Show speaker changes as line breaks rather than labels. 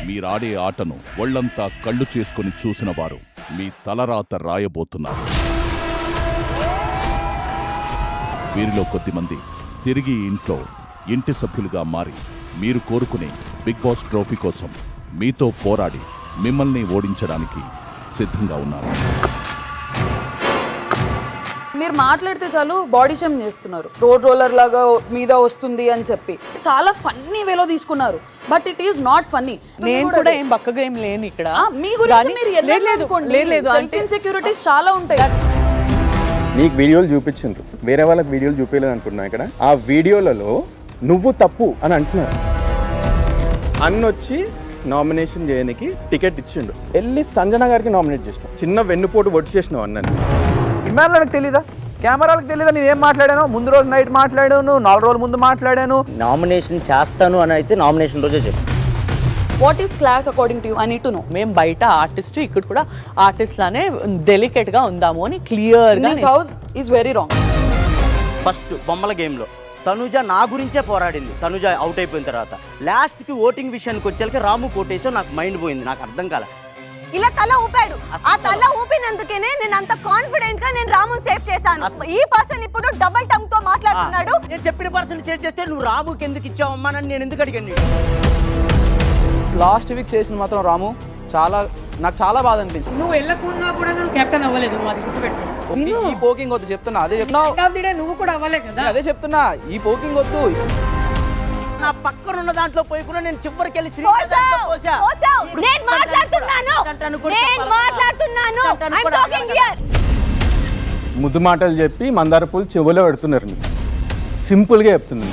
మీరాడే ఆటను ఒళ్లంతా కళ్ళు చేసుకుని చూసిన వారు మీ తలరాత రాయబోతున్నారు. వీరిలో కొద్దిమంది తిరిగి ఇంటి సభ్యులుగా మారి మీరు కోరుకునే బిగ్ బాస్ ట్రోఫీ కోసం మీతో పోరాడి మిమ్మల్ని ఓడించడానికి సిద్ధంగా ఉన్నారు.
మీరు మాట్లాడితే చాలు బాడీ షేమ్ చేస్తున్నారు. రోడ్ రోలర్ లాగా మీద వస్తుంది అని చెప్పి చాలా ఫన్నీ వేలో తీసుకున్నారు. But it is not funny.
నేను కూడా ఏం బక్కగా ఏం లేను ఇక్కడ.
మీ గురించి మీరు సెల్ఫ్ ఇన్సెక్యూరిటీస్ చాలా ఉంటాయి.
నీకు వీడియోలు చూపించిండ్రు, వేరే వాళ్ళకి వీడియోలు చూపించలేదు అనుకున్నా. ఇక్కడ ఆ వీడియోలలో నువ్వు తప్పు అని అంటున్నారు. అన్నొచ్చి నామినేషన్ చేయడానికి టికెట్ ఇచ్చిండు. వెళ్ళి సంజన గారికి నామినేట్ చేసినావు. చిన్న వెన్నుపోటు ఒడ్డు చేసినావు అన్నని.
ఇమ్మానులకు తెలీదా, కెమెరాలకు తెలీదా నేను ఏం మాట్లాడాను? ముందు రోజు నైట్ మాట్లాడాను, 4 రోజుల ముందు మాట్లాడాను.
నామినేషన్ చేస్తాను అని అయితే నామినేషన్ రోజే చెప్పు.
What is class according to you? I need to know.
మేము బయట ఆర్టిస్ట్, ఇక్కడ కూడా ఆర్టిస్ట్ లానే డెలికేట్ గా ఉందాము అని క్లియర్ గా.
This house is very wrong.
First బొమ్మల గేమ్ లో తనుజ నా గురించే పోరాడింది. తనుజ అవుట్ అయిపోయిన తర్వాత లాస్ట్ కి ఓటింగ్ విషయానికి వచ్చేసరికి రాము కోటేశో నాకు మైండ్ పోయింది. నాకు అర్థం కాల.
ఇలా తల ఊపాడు. ఆ తల ఊపినందుకేనే నేను అంత కాన్ఫిడెంట్ గా నేను రాముని సేవ్ చేశాను. ఈ పర్సన్ ఇప్పుడు డబుల్ టంగ్ తో మాట్లాడుతున్నాడు.
నేను చెప్పిన పర్సన్ సేవ్ చేస్తే నువ్వు రాముకి ఎందుకు ఇచ్చావమ్మా అని నేను ఎందుకు అడిగాను?
లాస్ట్ వీక్ చేసింది మాత్రం రాము నాకు చాలా బాధ అనిపించింది.
నువ్వు వెళ్ళకున్నా కూడా నువ్వు కెప్టెన్ అవ్వలేదు. నువ్వు అది గుర్తుపెట్టు.
ఈ పోకింగ్ వద్దు చెప్తున్నా. అదే చెప్తున్నా.
నువ్వు కూడా అవ్వలే కదా.
అదే చెప్తున్నా, ఈ పోకింగ్ వద్దు.
నా పక్కన ఉన్న దాంట్లో పోయి కూడా నేను చివరికి వెళ్ళి
ముద్దు మాటలు చెప్పి మందార పూలు చెవులో పెడుతున్నారు. సింపుల్గా చెప్తుంది.